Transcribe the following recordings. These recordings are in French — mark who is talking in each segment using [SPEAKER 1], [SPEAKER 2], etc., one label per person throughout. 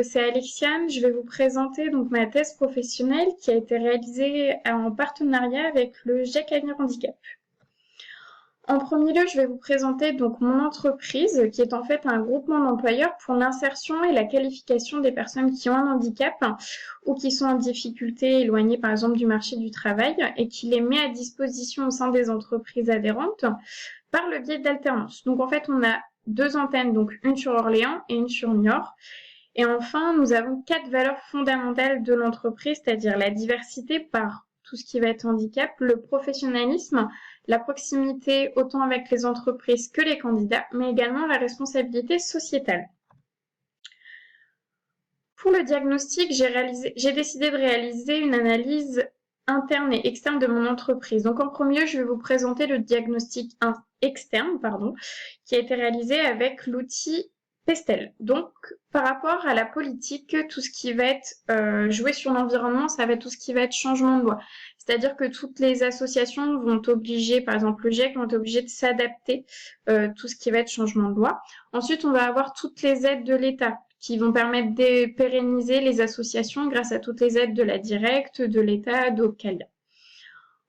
[SPEAKER 1] C'est Alexiane. Je vais vous présenter donc ma thèse professionnelle qui a été réalisée en partenariat avec le GIEC Avenir Handicap. En premier lieu, je vais vous présenter donc mon entreprise qui est en fait un groupement d'employeurs pour l'insertion et la qualification des personnes qui ont un handicap ou qui sont en difficulté, éloignées par exemple du marché du travail et qui les met à disposition au sein des entreprises adhérentes par le biais d'alternance. Donc en fait, on a deux antennes, donc une sur Orléans et une sur Niort. Et enfin, nous avons 4 valeurs fondamentales de l'entreprise, c'est-à-dire la diversité par tout ce qui va être handicap, le professionnalisme, la proximité autant avec les entreprises que les candidats, mais également la responsabilité sociétale. Pour le diagnostic, j'ai décidé de réaliser une analyse interne et externe de mon entreprise. Donc en premier lieu, je vais vous présenter le diagnostic externe, qui a été réalisé avec l'outil Pestel. Donc, par rapport à la politique, tout ce qui va être joué sur l'environnement, ça va être tout ce qui va être changement de loi. C'est-à-dire que toutes les associations vont obliger, par exemple le GIEC, vont être obligées de s'adapter tout ce qui va être changement de loi. Ensuite, on va avoir toutes les aides de l'État qui vont permettre de pérenniser les associations grâce à toutes les aides de la Directe, de l'État, d'Ocalia.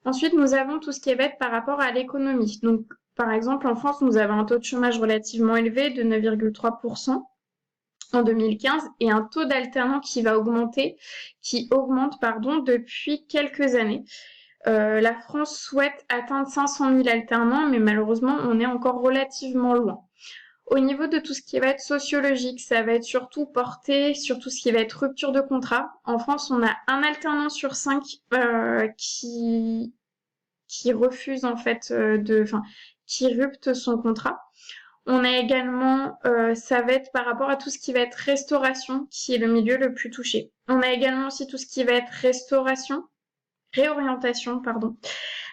[SPEAKER 1] Ensuite, nous avons tout ce qui va être par rapport à l'économie. Donc, par exemple, en France, nous avons un taux de chômage relativement élevé de 9,3% en 2015 et un taux d'alternants qui augmente depuis quelques années. La France souhaite atteindre 500 000 alternants, mais malheureusement, on est encore relativement loin. Au niveau de tout ce qui va être sociologique, ça va être surtout porté sur tout ce qui va être rupture de contrat. En France, on a un alternant sur 5 qui refuse en fait qui rupte son contrat. On a également, ça va être par rapport à tout ce qui va être restauration, qui est le milieu le plus touché. On a également aussi tout ce qui va être réorientation,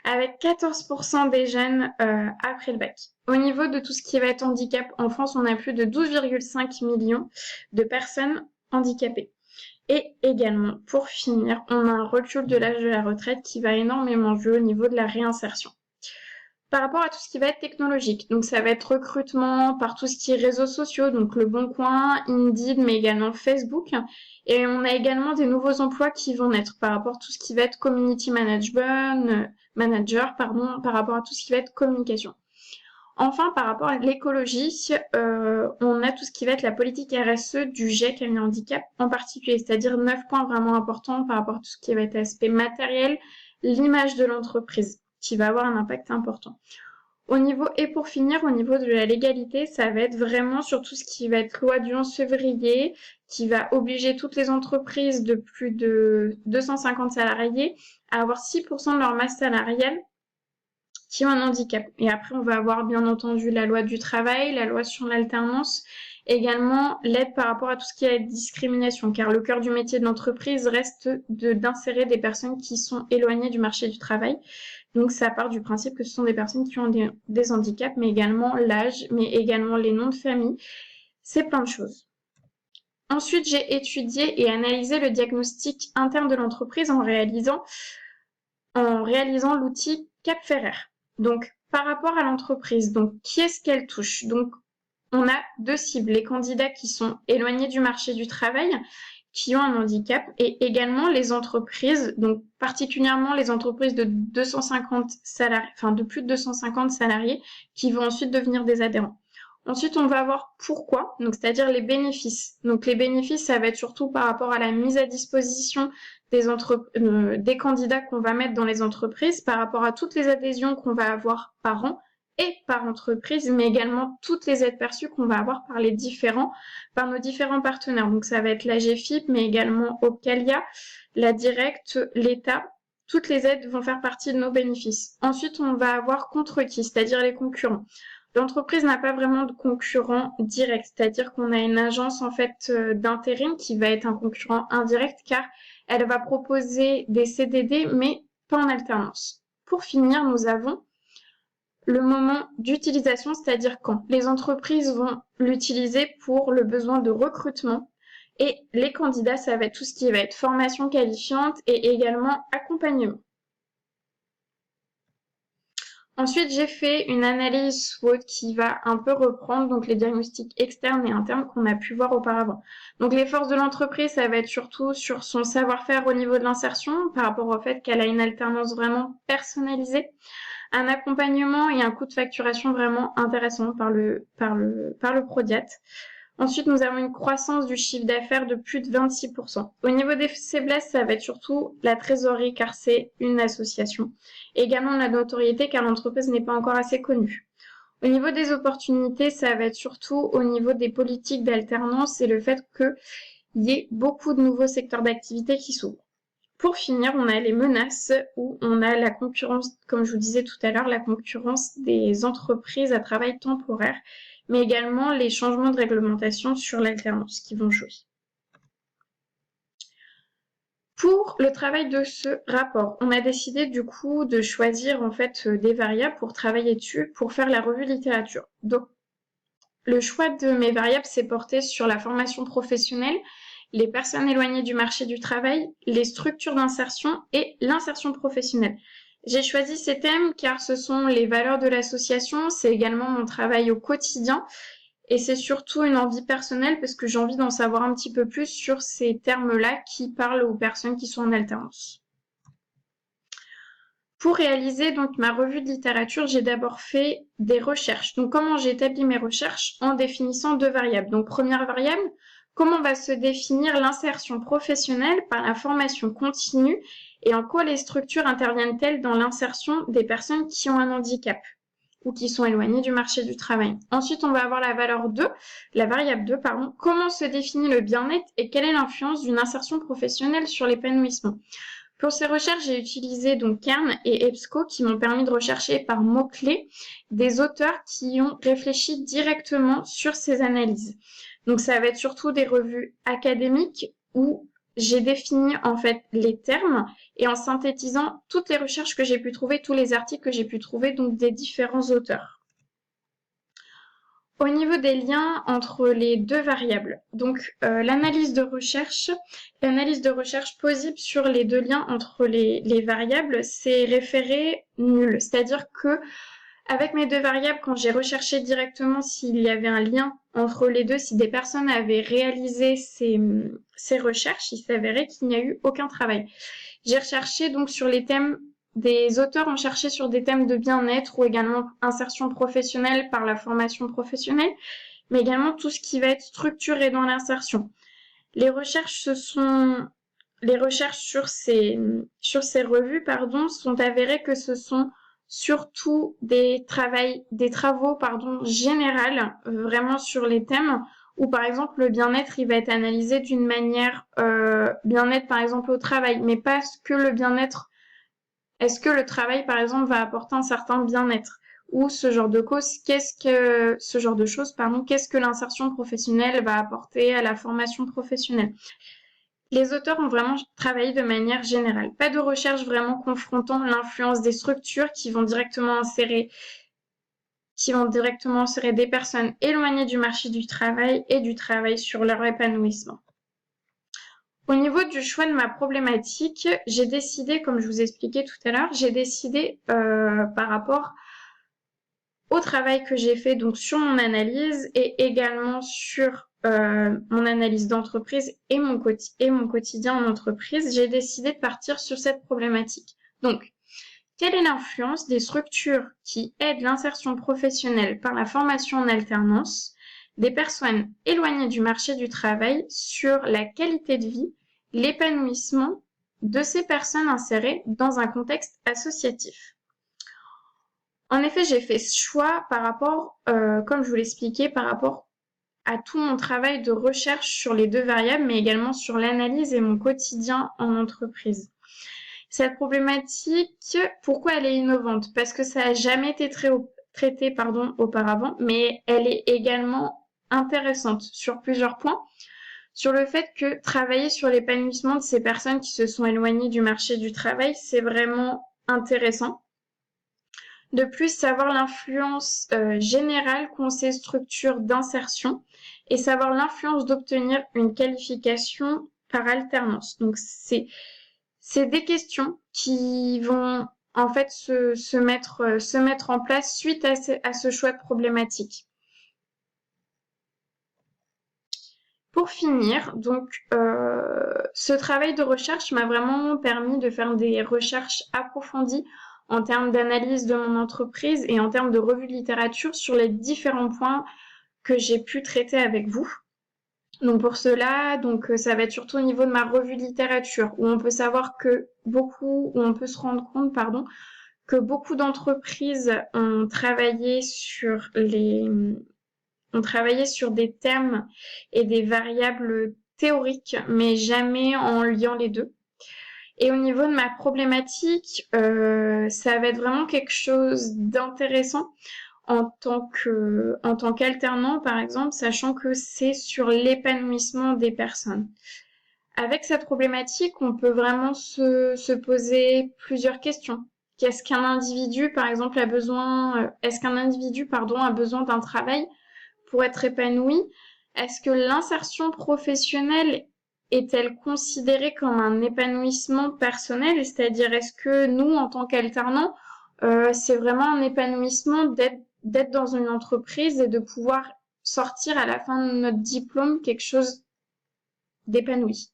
[SPEAKER 1] avec 14% des jeunes après le bac. Au niveau de tout ce qui va être handicap, en France, on a plus de 12,5 millions de personnes handicapées. Et également, pour finir, on a un recul de l'âge de la retraite qui va énormément jouer au niveau de la réinsertion. Par rapport à tout ce qui va être technologique, donc ça va être recrutement par tout ce qui est réseaux sociaux, donc Le Bon Coin, Indeed, mais également Facebook. Et on a également des nouveaux emplois qui vont naître par rapport à tout ce qui va être community manager, par rapport à tout ce qui va être communication. Enfin, par rapport à l'écologie, on a tout ce qui va être la politique RSE du GIEC Avenir Handicap en particulier, c'est-à-dire 9 points vraiment importants par rapport à tout ce qui va être aspect matériel, l'image de l'entreprise, qui va avoir un impact important. Et pour finir, au niveau de la légalité, ça va être vraiment sur tout ce qui va être loi du 11 février, qui va obliger toutes les entreprises de plus de 250 salariés à avoir 6% de leur masse salariale qui ont un handicap. Et après, on va avoir bien entendu la loi du travail, la loi sur l'alternance, également l'aide par rapport à tout ce qui est discrimination, car le cœur du métier de l'entreprise reste d'insérer des personnes qui sont éloignées du marché du travail. Donc ça part du principe que ce sont des personnes qui ont des handicaps, mais également l'âge, mais également les noms de famille. C'est plein de choses. Ensuite, j'ai étudié et analysé le diagnostic interne de l'entreprise en réalisant l'outil CAP-Ferrer. Donc, par rapport à l'entreprise, donc qui est-ce qu'elle touche? Donc, on a deux cibles, les candidats qui sont éloignés du marché du travail, qui ont un handicap, et également les entreprises, donc particulièrement les entreprises de 250 salariés, de plus de 250 salariés, qui vont ensuite devenir des adhérents. Ensuite, on va voir pourquoi, donc c'est-à-dire les bénéfices. Donc les bénéfices, ça va être surtout par rapport à la mise à disposition des candidats qu'on va mettre dans les entreprises, par rapport à toutes les adhésions qu'on va avoir par an et par entreprise, mais également toutes les aides perçues qu'on va avoir par nos différents partenaires. Donc ça va être la GFIP, mais également Ocalia, la Directe, l'État. Toutes les aides vont faire partie de nos bénéfices. Ensuite, on va avoir contre qui, c'est-à-dire les concurrents. L'entreprise n'a pas vraiment de concurrent direct, c'est-à-dire qu'on a une agence en fait d'intérim qui va être un concurrent indirect car elle va proposer des CDD mais pas en alternance. Pour finir, nous avons le moment d'utilisation, c'est-à-dire quand les entreprises vont l'utiliser pour le besoin de recrutement et les candidats, ça va être tout ce qui va être formation qualifiante et également accompagnement. Ensuite, j'ai fait une analyse SWOT qui va un peu reprendre donc les diagnostics externes et internes qu'on a pu voir auparavant. Donc les forces de l'entreprise, ça va être surtout sur son savoir-faire au niveau de l'insertion par rapport au fait qu'elle a une alternance vraiment personnalisée, un accompagnement et un coût de facturation vraiment intéressant par le Prodiat. Ensuite, nous avons une croissance du chiffre d'affaires de plus de 26%. Au niveau des faiblesses, ça va être surtout la trésorerie car c'est une association. Et également la notoriété car l'entreprise n'est pas encore assez connue. Au niveau des opportunités, ça va être surtout au niveau des politiques d'alternance et le fait qu'il y ait beaucoup de nouveaux secteurs d'activité qui s'ouvrent. Pour finir, on a les menaces où on a la concurrence, comme je vous disais tout à l'heure, la concurrence des entreprises à travail temporaire, mais également les changements de réglementation sur l'alternance qui vont jouer. Pour le travail de ce rapport, on a décidé du coup de choisir en fait des variables pour travailler dessus pour faire la revue littérature. Donc, le choix de mes variables s'est porté sur la formation professionnelle, les personnes éloignées du marché du travail, les structures d'insertion et l'insertion professionnelle. J'ai choisi ces thèmes car ce sont les valeurs de l'association, c'est également mon travail au quotidien et c'est surtout une envie personnelle parce que j'ai envie d'en savoir un petit peu plus sur ces termes-là qui parlent aux personnes qui sont en alternance. Pour réaliser donc ma revue de littérature, j'ai d'abord fait des recherches. Donc comment j'ai établi mes recherches? En définissant deux variables. Donc première variable, comment va se définir l'insertion professionnelle par la formation continue et en quoi les structures interviennent-elles dans l'insertion des personnes qui ont un handicap ou qui sont éloignées du marché du travail. Ensuite, on va avoir la valeur 2, la variable 2, pardon. Comment se définit le bien-être et quelle est l'influence d'une insertion professionnelle sur l'épanouissement? Pour ces recherches, j'ai utilisé donc Kern et EBSCO qui m'ont permis de rechercher par mots-clés des auteurs qui ont réfléchi directement sur ces analyses. Donc ça va être surtout des revues académiques où j'ai défini en fait les termes et en synthétisant toutes les recherches que j'ai pu trouver, tous les articles que j'ai pu trouver donc des différents auteurs. Au niveau des liens entre les deux variables, donc l'analyse de recherche possible sur les deux liens entre les variables, c'est référé nul. C'est-à-dire que avec mes deux variables, quand j'ai recherché directement s'il y avait un lien entre les deux, si des personnes avaient réalisé ces recherches, il s'avérait qu'il n'y a eu aucun travail. J'ai recherché donc sur les thèmes des auteurs ont cherché sur des thèmes de bien-être ou également insertion professionnelle par la formation professionnelle, mais également tout ce qui va être structuré dans l'insertion. Les recherches sur ces revues, sont avérées que ce sont surtout des travaux, générales, vraiment sur les thèmes où, par exemple, le bien-être, il va être analysé d'une manière, bien-être, par exemple, au travail, mais pas que le bien-être. Est-ce que le travail, par exemple, va apporter un certain bien-être? Ou ce genre de choses, qu'est-ce que l'insertion professionnelle va apporter à la formation professionnelle? Les auteurs ont vraiment travaillé de manière générale. Pas de recherche vraiment confrontant l'influence des structures qui vont directement insérer des personnes éloignées du marché du travail et du travail sur leur épanouissement. Au niveau du choix de ma problématique, j'ai décidé, comme je vous expliquais tout à l'heure, par rapport au travail que j'ai fait donc sur mon analyse et également sur mon analyse d'entreprise et mon quotidien en entreprise, j'ai décidé de partir sur cette problématique. Donc, quelle est l'influence des structures qui aident l'insertion professionnelle par la formation en alternance des personnes éloignées du marché du travail sur la qualité de vie, l'épanouissement de ces personnes insérées dans un contexte associatif? En effet, j'ai fait ce choix par rapport, comme je vous l'expliquais, par rapport à tout mon travail de recherche sur les deux variables, mais également sur l'analyse et mon quotidien en entreprise. Cette problématique, pourquoi elle est innovante? Parce que ça n'a jamais été traité auparavant, mais elle est également intéressante sur plusieurs points. Sur le fait que travailler sur l'épanouissement de ces personnes qui se sont éloignées du marché du travail, c'est vraiment intéressant. De plus, savoir l'influence générale qu'ont ces structures d'insertion et savoir l'influence d'obtenir une qualification par alternance. Donc, c'est des questions qui vont en fait se mettre en place suite à ce choix de problématique. Pour finir, donc ce travail de recherche m'a vraiment permis de faire des recherches approfondies en termes d'analyse de mon entreprise et en termes de revue de littérature sur les différents points que j'ai pu traiter avec vous. Donc pour cela, ça va être surtout au niveau de ma revue de littérature où on peut savoir que où on peut se rendre compte, pardon, que beaucoup d'entreprises ont travaillé sur des thèmes et des variables théoriques, mais jamais en liant les deux. Et au niveau de ma problématique, ça va être vraiment quelque chose d'intéressant en tant qu'alternant, par exemple, sachant que c'est sur l'épanouissement des personnes. Avec cette problématique, on peut vraiment se poser plusieurs questions. Est-ce qu'un individu, par exemple, a besoin d'un travail pour être épanoui? Est-ce que l'insertion professionnelle est-elle considérée comme un épanouissement personnel? C'est-à-dire, est-ce que nous, en tant qu'alternants, c'est vraiment un épanouissement d'être dans une entreprise et de pouvoir sortir à la fin de notre diplôme quelque chose d'épanoui?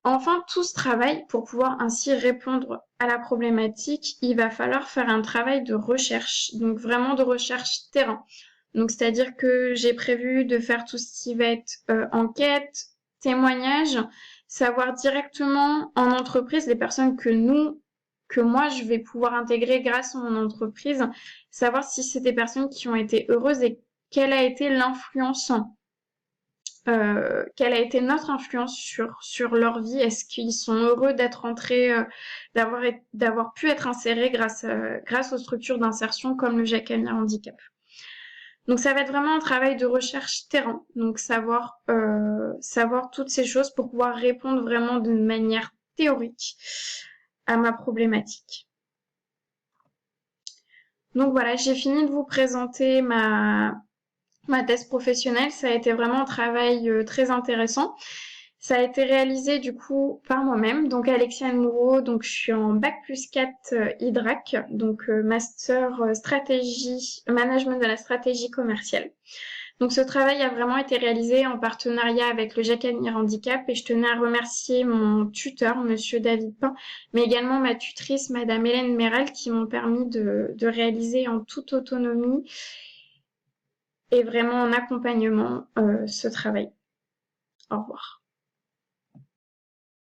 [SPEAKER 1] Enfin, tout ce travail, pour pouvoir ainsi répondre à la problématique, il va falloir faire un travail de recherche, donc vraiment de recherche terrain. Donc, c'est-à-dire que j'ai prévu de faire tout ce qui va être enquête, témoignage, savoir directement en entreprise les personnes que moi, je vais pouvoir intégrer grâce à mon entreprise, savoir si c'est des personnes qui ont été heureuses et quelle a été l'influence, quelle a été notre influence sur leur vie. Est-ce qu'ils sont heureux d'être entrés, d'avoir pu être insérés grâce aux structures d'insertion comme le Jacamia Handicap. Donc ça va être vraiment un travail de recherche terrain, donc savoir toutes ces choses pour pouvoir répondre vraiment d'une manière théorique à ma problématique. Donc voilà, j'ai fini de vous présenter ma thèse professionnelle. Ça a été vraiment un travail très intéressant. Ça a été réalisé du coup par moi-même, donc Alexiane Moureau, donc je suis en bac+4 IDRAC, donc master stratégie, management de la stratégie commerciale. Donc ce travail a vraiment été réalisé en partenariat avec le Jacamia Handicap et je tenais à remercier mon tuteur, monsieur David Pain, mais également ma tutrice, madame Hélène Méral, qui m'ont permis de réaliser en toute autonomie et vraiment en accompagnement ce travail. Au revoir.